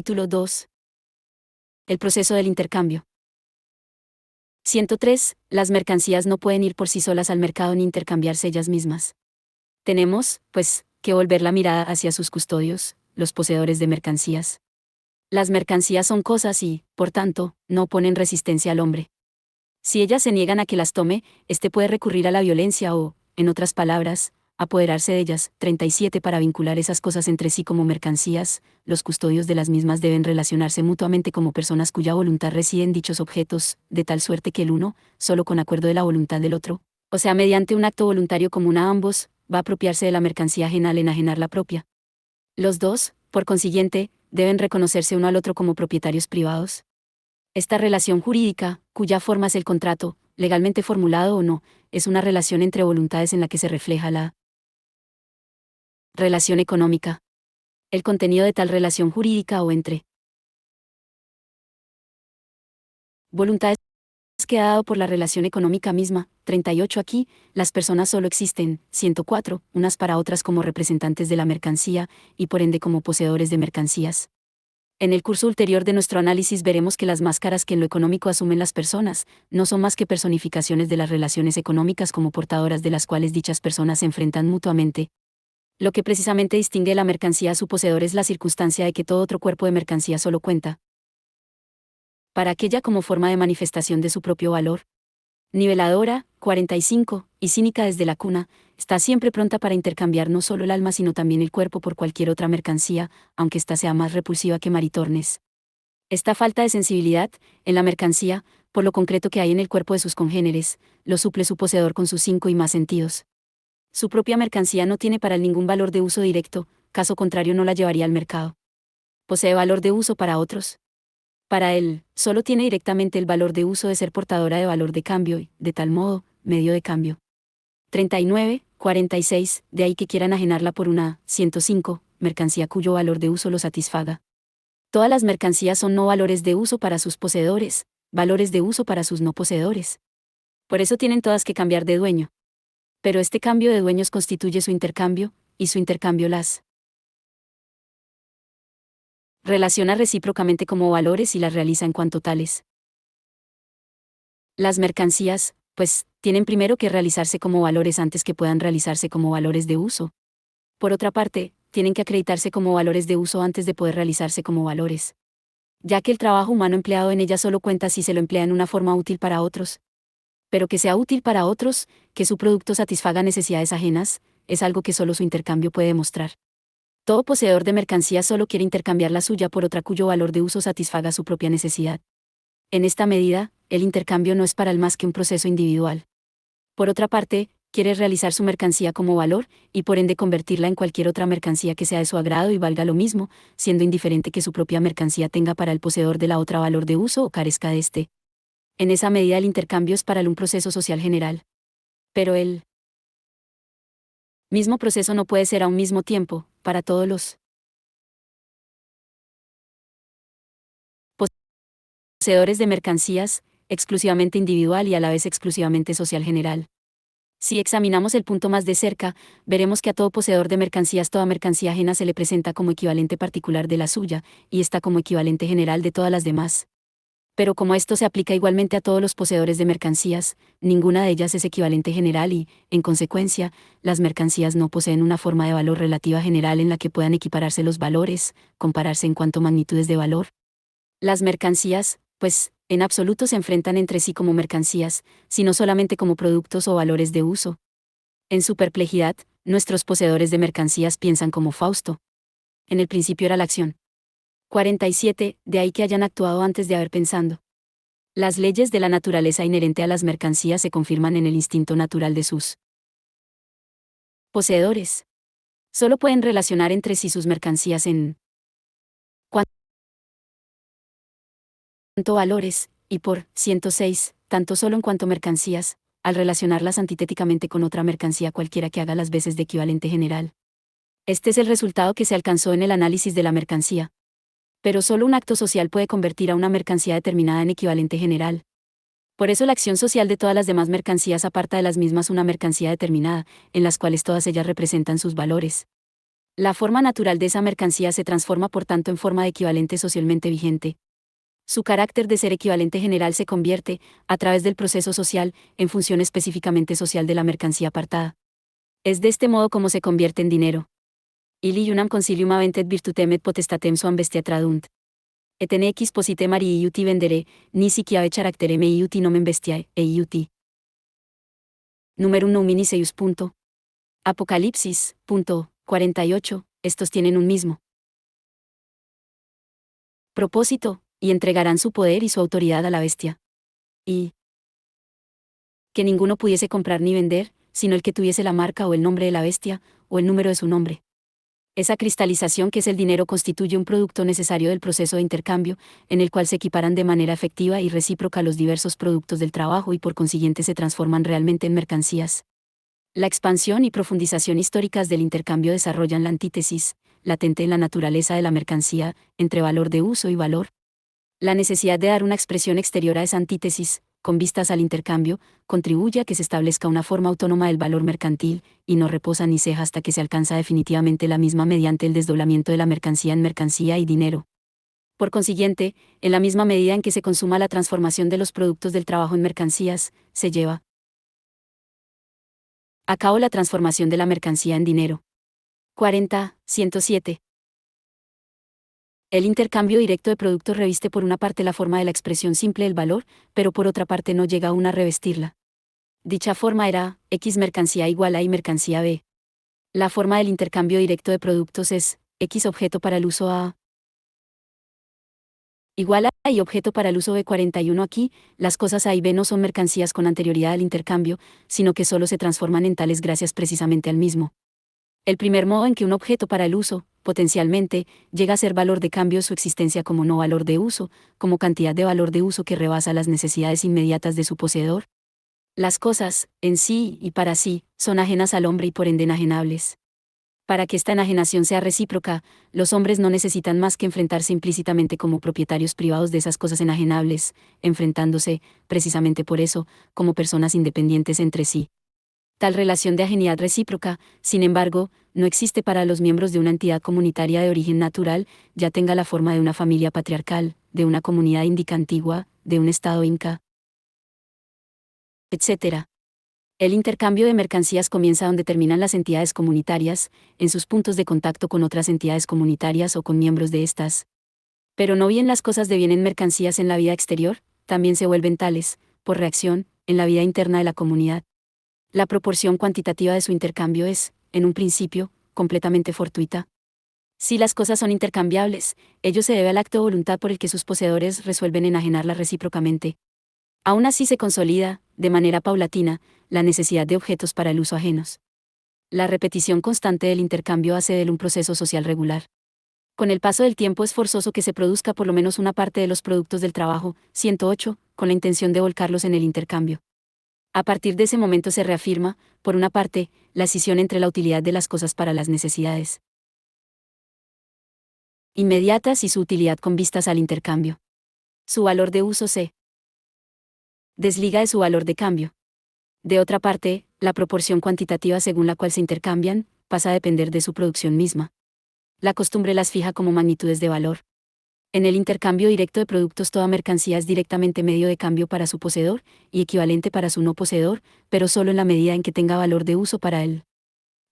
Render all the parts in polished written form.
Capítulo 2. El proceso del intercambio. 103. Las mercancías no pueden ir por sí solas al mercado ni intercambiarse ellas mismas. Tenemos, pues, que volver la mirada hacia sus custodios, los poseedores de mercancías. Las mercancías son cosas y, por tanto, no oponen resistencia al hombre. Si ellas se niegan a que las tome, éste puede recurrir a la violencia o, en otras palabras, apoderarse de ellas. 37. Para vincular esas cosas entre sí como mercancías, los custodios de las mismas deben relacionarse mutuamente como personas cuya voluntad reside en dichos objetos, de tal suerte que el uno, solo con acuerdo de la voluntad del otro, o sea, mediante un acto voluntario común a ambos, va a apropiarse de la mercancía ajena al enajenar la propia. Los dos, por consiguiente, deben reconocerse uno al otro como propietarios privados. Esta relación jurídica, cuya forma es el contrato, legalmente formulado o no, es una relación entre voluntades en la que se refleja la relación económica. El contenido de tal relación jurídica o entre voluntades queda dado por la relación económica misma. 38. Aquí, las personas solo existen, 104, unas para otras como representantes de la mercancía, y por ende como poseedores de mercancías. En el curso ulterior de nuestro análisis veremos que las máscaras que en lo económico asumen las personas, no son más que personificaciones de las relaciones económicas como portadoras de las cuales dichas personas se enfrentan mutuamente. Lo que precisamente distingue la mercancía a su poseedor es la circunstancia de que todo otro cuerpo de mercancía solo cuenta para aquella como forma de manifestación de su propio valor. Niveladora, 45, y cínica desde la cuna, está siempre pronta para intercambiar no solo el alma sino también el cuerpo por cualquier otra mercancía, aunque ésta sea más repulsiva que Maritornes. Esta falta de sensibilidad, en la mercancía, por lo concreto que hay en el cuerpo de sus congéneres, lo suple su poseedor con sus 5 y más sentidos. Su propia mercancía no tiene para él ningún valor de uso directo, caso contrario no la llevaría al mercado. Posee valor de uso para otros. Para él, solo tiene directamente el valor de uso de ser portadora de valor de cambio y, de tal modo, medio de cambio. 39, 46, de ahí que quieran ajenarla por una, 105, mercancía cuyo valor de uso lo satisfaga. Todas las mercancías son no valores de uso para sus poseedores, valores de uso para sus no poseedores. Por eso tienen todas que cambiar de dueño. Pero este cambio de dueños constituye su intercambio, y su intercambio las relaciona recíprocamente como valores y las realiza en cuanto tales. Las mercancías, pues, tienen primero que realizarse como valores antes que puedan realizarse como valores de uso. Por otra parte, tienen que acreditarse como valores de uso antes de poder realizarse como valores. Ya que el trabajo humano empleado en ellas solo cuenta si se lo emplea en una forma útil para otros. Pero que sea útil para otros, que su producto satisfaga necesidades ajenas, es algo que solo su intercambio puede demostrar. Todo poseedor de mercancía solo quiere intercambiar la suya por otra cuyo valor de uso satisfaga su propia necesidad. En esta medida, el intercambio no es para él más que un proceso individual. Por otra parte, quiere realizar su mercancía como valor, y por ende convertirla en cualquier otra mercancía que sea de su agrado y valga lo mismo, siendo indiferente que su propia mercancía tenga para el poseedor de la otra valor de uso o carezca de éste. En esa medida el intercambio es para él un proceso social general. Pero el mismo proceso no puede ser a un mismo tiempo, para todos los poseedores de mercancías, exclusivamente individual y a la vez exclusivamente social general. Si examinamos el punto más de cerca, veremos que a todo poseedor de mercancías toda mercancía ajena se le presenta como equivalente particular de la suya, y esta como equivalente general de todas las demás. Pero como esto se aplica igualmente a todos los poseedores de mercancías, ninguna de ellas es equivalente general y, en consecuencia, las mercancías no poseen una forma de valor relativa general en la que puedan equipararse los valores, compararse en cuanto a magnitudes de valor. Las mercancías, pues, en absoluto se enfrentan entre sí como mercancías, sino solamente como productos o valores de uso. En su perplejidad, nuestros poseedores de mercancías piensan como Fausto. En el principio era la acción. 47, de ahí que hayan actuado antes de haber pensado. Las leyes de la naturaleza inherente a las mercancías se confirman en el instinto natural de sus poseedores. Solo pueden relacionar entre sí sus mercancías en cuanto valores, y por 106, tanto solo en cuanto mercancías, al relacionarlas antitéticamente con otra mercancía cualquiera que haga las veces de equivalente general. Este es el resultado que se alcanzó en el análisis de la mercancía. Pero solo un acto social puede convertir a una mercancía determinada en equivalente general. Por eso la acción social de todas las demás mercancías aparta de las mismas una mercancía determinada, en las cuales todas ellas representan sus valores. La forma natural de esa mercancía se transforma por tanto en forma de equivalente socialmente vigente. Su carácter de ser equivalente general se convierte, a través del proceso social, en función específicamente social de la mercancía apartada. Es de este modo como se convierte en dinero. Ili unam concilium aventet virtutem et potestatem suam bestia tradunt. Et en ex posite marii iuti vendere, nisi quiave characterem iuti nomen bestiae, iuti. Numerum nomini seius. Apocalipsis. 48. Estos tienen un mismo propósito, y entregarán su poder y su autoridad a la bestia. Y que ninguno pudiese comprar ni vender, sino el que tuviese la marca o el nombre de la bestia, o el número de su nombre. Esa cristalización que es el dinero constituye un producto necesario del proceso de intercambio, en el cual se equiparan de manera efectiva y recíproca los diversos productos del trabajo y por consiguiente se transforman realmente en mercancías. La expansión y profundización históricas del intercambio desarrollan la antítesis, latente en la naturaleza de la mercancía, entre valor de uso y valor. La necesidad de dar una expresión exterior a esa antítesis, con vistas al intercambio, contribuye a que se establezca una forma autónoma del valor mercantil, y no reposa ni ceja hasta que se alcanza definitivamente la misma mediante el desdoblamiento de la mercancía en mercancía y dinero. Por consiguiente, en la misma medida en que se consuma la transformación de los productos del trabajo en mercancías, se lleva a cabo la transformación de la mercancía en dinero. 107. El intercambio directo de productos reviste por una parte la forma de la expresión simple del valor, pero por otra parte no llega aún a revestirla. Dicha forma era, X mercancía igual a Y mercancía B. La forma del intercambio directo de productos es, X objeto para el uso A igual a Y objeto para el uso B. 41. Aquí, las cosas A y B no son mercancías con anterioridad al intercambio, sino que solo se transforman en tales gracias precisamente al mismo. El primer modo en que un objeto para el uso, potencialmente, llega a ser valor de cambio es su existencia como no valor de uso, como cantidad de valor de uso que rebasa las necesidades inmediatas de su poseedor. Las cosas, en sí y para sí, son ajenas al hombre y por ende enajenables. Para que esta enajenación sea recíproca, los hombres no necesitan más que enfrentarse implícitamente como propietarios privados de esas cosas enajenables, enfrentándose, precisamente por eso, como personas independientes entre sí. Tal relación de ajenidad recíproca, sin embargo, no existe para los miembros de una entidad comunitaria de origen natural, ya tenga la forma de una familia patriarcal, de una comunidad índica antigua, de un estado inca, etc. El intercambio de mercancías comienza donde terminan las entidades comunitarias, en sus puntos de contacto con otras entidades comunitarias o con miembros de estas. Pero no bien las cosas devienen mercancías en la vida exterior, también se vuelven tales, por reacción, en la vida interna de la comunidad. La proporción cuantitativa de su intercambio es, en un principio, completamente fortuita. Si las cosas son intercambiables, ello se debe al acto de voluntad por el que sus poseedores resuelven enajenarlas recíprocamente. Aún así se consolida, de manera paulatina, la necesidad de objetos para el uso ajenos. La repetición constante del intercambio hace de él un proceso social regular. Con el paso del tiempo es forzoso que se produzca por lo menos una parte de los productos del trabajo, 108, con la intención de volcarlos en el intercambio. A partir de ese momento se reafirma, por una parte, la escisión entre la utilidad de las cosas para las necesidades inmediatas y su utilidad con vistas al intercambio. Su valor de uso se desliga de su valor de cambio. De otra parte, la proporción cuantitativa según la cual se intercambian, pasa a depender de su producción misma. La costumbre las fija como magnitudes de valor. En el intercambio directo de productos toda mercancía es directamente medio de cambio para su poseedor, y equivalente para su no poseedor, pero solo en la medida en que tenga valor de uso para él.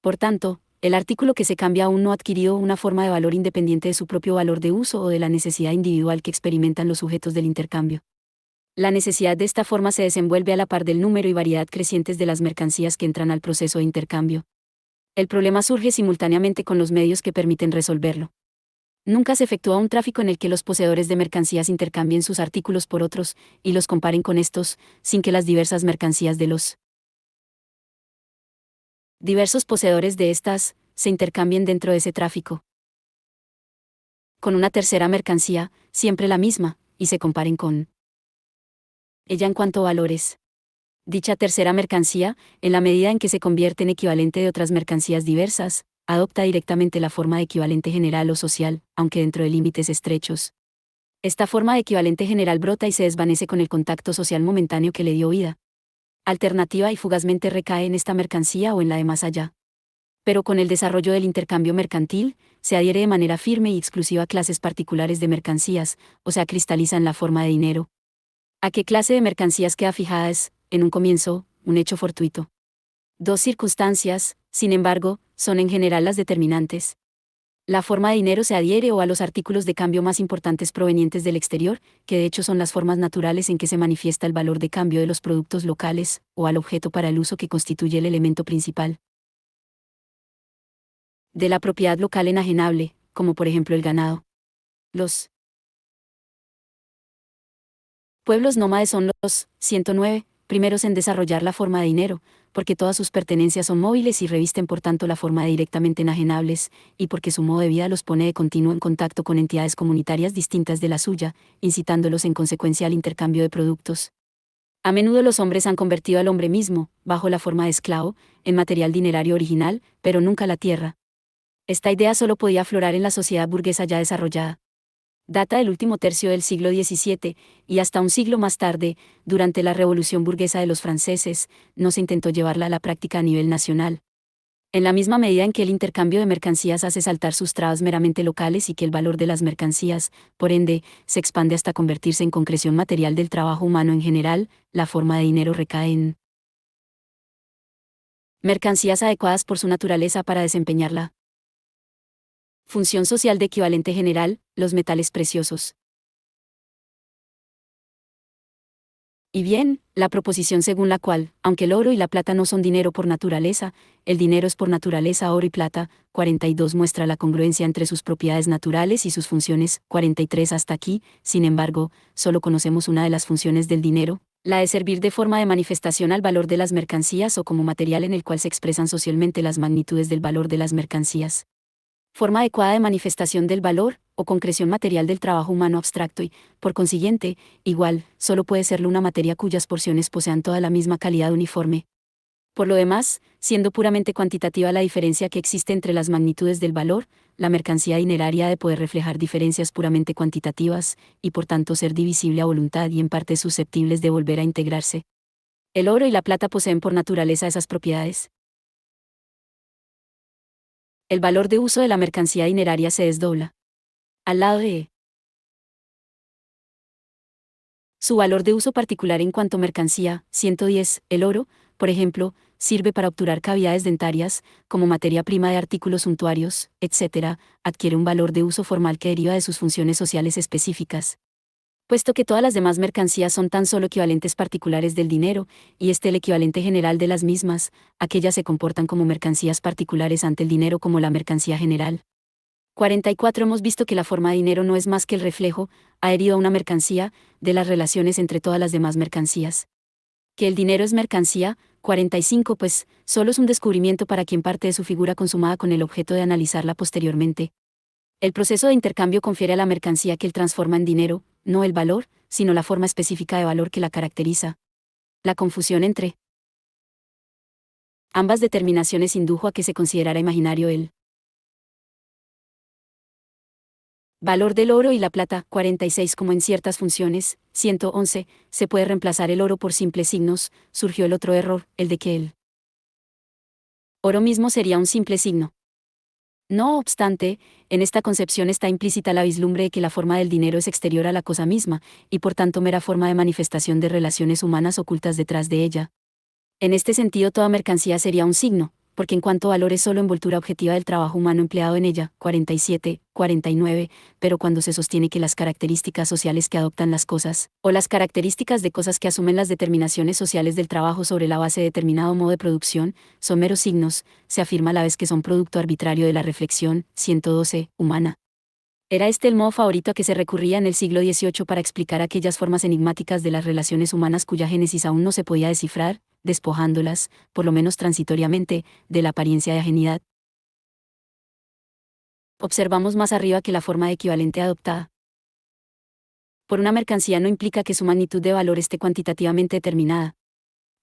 Por tanto, el artículo que se cambia aún no ha adquirido una forma de valor independiente de su propio valor de uso o de la necesidad individual que experimentan los sujetos del intercambio. La necesidad de esta forma se desenvuelve a la par del número y variedad crecientes de las mercancías que entran al proceso de intercambio. El problema surge simultáneamente con los medios que permiten resolverlo. Nunca se efectúa un tráfico en el que los poseedores de mercancías intercambien sus artículos por otros, y los comparen con estos, sin que las diversas mercancías de los diversos poseedores de estas, se intercambien dentro de ese tráfico con una tercera mercancía, siempre la misma, y se comparen con ella en cuanto a valores. Dicha tercera mercancía, en la medida en que se convierte en equivalente de otras mercancías diversas, adopta directamente la forma de equivalente general o social, aunque dentro de límites estrechos. Esta forma de equivalente general brota y se desvanece con el contacto social momentáneo que le dio vida. Alternativa y fugazmente recae en esta mercancía o en la de más allá. Pero con el desarrollo del intercambio mercantil, se adhiere de manera firme y exclusiva a clases particulares de mercancías, o sea, cristaliza en la forma de dinero. ¿A qué clase de mercancías queda fijada es, en un comienzo, un hecho fortuito? Dos circunstancias, sin embargo, son en general las determinantes. La forma de dinero se adhiere o a los artículos de cambio más importantes provenientes del exterior, que de hecho son las formas naturales en que se manifiesta el valor de cambio de los productos locales, o al objeto para el uso que constituye el elemento principal de la propiedad local enajenable, como por ejemplo el ganado. Los pueblos nómades son los 109 primeros en desarrollar la forma de dinero, porque todas sus pertenencias son móviles y revisten por tanto la forma de directamente enajenables, y porque su modo de vida los pone de continuo en contacto con entidades comunitarias distintas de la suya, incitándolos en consecuencia al intercambio de productos. A menudo los hombres han convertido al hombre mismo, bajo la forma de esclavo, en material dinerario original, pero nunca la tierra. Esta idea solo podía aflorar en la sociedad burguesa ya desarrollada. Data del último tercio del siglo XVII, y hasta un siglo más tarde, durante la Revolución burguesa de los franceses, no se intentó llevarla a la práctica a nivel nacional. En la misma medida en que el intercambio de mercancías hace saltar sus trabas meramente locales y que el valor de las mercancías, por ende, se expande hasta convertirse en concreción material del trabajo humano en general, la forma de dinero recae en mercancías adecuadas por su naturaleza para desempeñar la función social de equivalente general, los metales preciosos. Y bien, la proposición según la cual, aunque el oro y la plata no son dinero por naturaleza, el dinero es por naturaleza oro y plata, 42 muestra la congruencia entre sus propiedades naturales y sus funciones, 43 hasta aquí, sin embargo, solo conocemos una de las funciones del dinero, la de servir de forma de manifestación al valor de las mercancías o como material en el cual se expresan socialmente las magnitudes del valor de las mercancías. Forma adecuada de manifestación del valor, o concreción material del trabajo humano abstracto y, por consiguiente, igual, solo puede serlo una materia cuyas porciones posean toda la misma calidad uniforme. Por lo demás, siendo puramente cuantitativa la diferencia que existe entre las magnitudes del valor, la mercancía dineraria ha de poder reflejar diferencias puramente cuantitativas, y por tanto ser divisible a voluntad y en partes susceptibles de volver a integrarse. El oro y la plata poseen por naturaleza esas propiedades. El valor de uso de la mercancía dineraria se desdobla. Al lado de su valor de uso particular en cuanto mercancía, 110, el oro, por ejemplo, sirve para obturar cavidades dentarias, como materia prima de artículos suntuarios, etc., adquiere un valor de uso formal que deriva de sus funciones sociales específicas. Puesto que todas las demás mercancías son tan solo equivalentes particulares del dinero, y este el equivalente general de las mismas, aquellas se comportan como mercancías particulares ante el dinero como la mercancía general. 44 Hemos visto que la forma de dinero no es más que el reflejo, adherido a una mercancía, de las relaciones entre todas las demás mercancías. Que el dinero es mercancía, 45 pues, solo es un descubrimiento para quien parte de su figura consumada con el objeto de analizarla posteriormente. El proceso de intercambio confiere a la mercancía que él transforma en dinero, no el valor, sino la forma específica de valor que la caracteriza. La confusión entre ambas determinaciones indujo a que se considerara imaginario el valor del oro y la plata, 46 Como en ciertas funciones, 111, se puede reemplazar el oro por simples signos, surgió el otro error, el de que el oro mismo sería un simple signo. No obstante, en esta concepción está implícita la vislumbre de que la forma del dinero es exterior a la cosa misma, y por tanto mera forma de manifestación de relaciones humanas ocultas detrás de ella. En este sentido toda mercancía sería un signo, porque en cuanto valor es solo envoltura objetiva del trabajo humano empleado en ella, 47, 49, pero cuando se sostiene que las características sociales que adoptan las cosas, o las características de cosas que asumen las determinaciones sociales del trabajo sobre la base de determinado modo de producción, son meros signos, se afirma a la vez que son producto arbitrario de la reflexión, 112, humana. Era este el modo favorito a que se recurría en el siglo XVIII para explicar aquellas formas enigmáticas de las relaciones humanas cuya génesis aún no se podía descifrar, despojándolas, por lo menos transitoriamente, de la apariencia de ajenidad. Observamos más arriba que la forma de equivalente adoptada por una mercancía no implica que su magnitud de valor esté cuantitativamente determinada.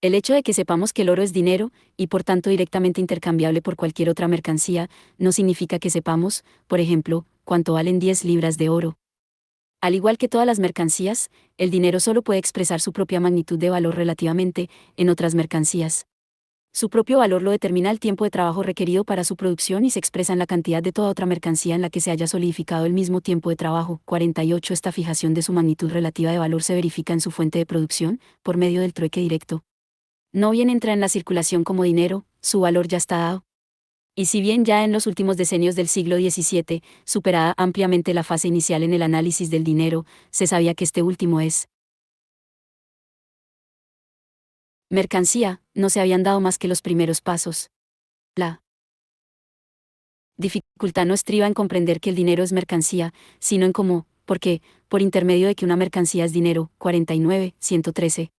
El hecho de que sepamos que el oro es dinero, y por tanto directamente intercambiable por cualquier otra mercancía, no significa que sepamos, por ejemplo, cuánto valen 10 libras de oro. Al igual que todas las mercancías, el dinero solo puede expresar su propia magnitud de valor relativamente, en otras mercancías. Su propio valor lo determina el tiempo de trabajo requerido para su producción y se expresa en la cantidad de toda otra mercancía en la que se haya solidificado el mismo tiempo de trabajo. 48. Esta fijación de su magnitud relativa de valor se verifica en su fuente de producción, por medio del trueque directo. No bien entra en la circulación como dinero, su valor ya está dado. Y si bien ya en los últimos decenios del siglo XVII, superada ampliamente la fase inicial en el análisis del dinero, se sabía que este último es mercancía, no se habían dado más que los primeros pasos. La dificultad no estriba en comprender que el dinero es mercancía, sino en cómo, por qué, por intermedio de que una mercancía es dinero. 49, 113.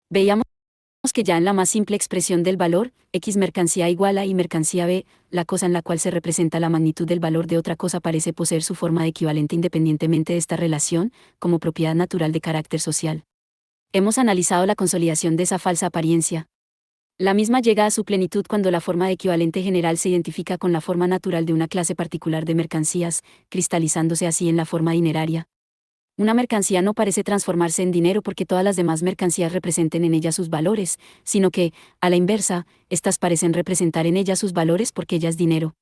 Veíamos que ya en la más simple expresión del valor, X mercancía igual a Y mercancía B, la cosa en la cual se representa la magnitud del valor de otra cosa parece poseer su forma de equivalente independientemente de esta relación, como propiedad natural de carácter social. Hemos analizado la consolidación de esa falsa apariencia. La misma llega a su plenitud cuando la forma de equivalente general se identifica con la forma natural de una clase particular de mercancías, cristalizándose así en la forma dineraria. Una mercancía no parece transformarse en dinero porque todas las demás mercancías representen en ella sus valores, sino que, a la inversa, éstas parecen representar en ella sus valores porque ella es dinero.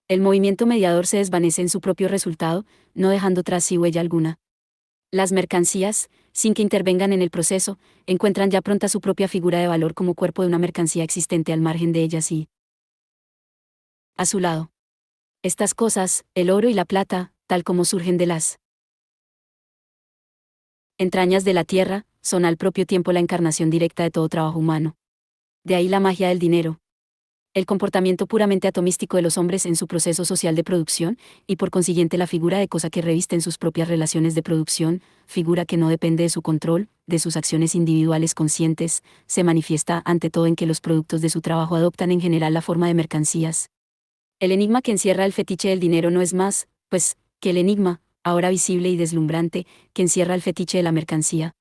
El movimiento mediador se desvanece en su propio resultado, no dejando tras sí huella alguna. Las mercancías, sin que intervengan en el proceso, encuentran ya pronta su propia figura de valor como cuerpo de una mercancía existente al margen de ellas y a su lado. Estas cosas, el oro y la plata, tal como surgen de las entrañas de la tierra, son al propio tiempo la encarnación directa de todo trabajo humano. De ahí la magia del dinero. El comportamiento puramente atomístico de los hombres en su proceso social de producción, y por consiguiente la figura de cosa que reviste en sus propias relaciones de producción, figura que no depende de su control, de sus acciones individuales conscientes, se manifiesta ante todo en que los productos de su trabajo adoptan en general la forma de mercancías. El enigma que encierra el fetiche del dinero no es más, pues, que el enigma, ahora visible y deslumbrante, que encierra el fetiche de la mercancía.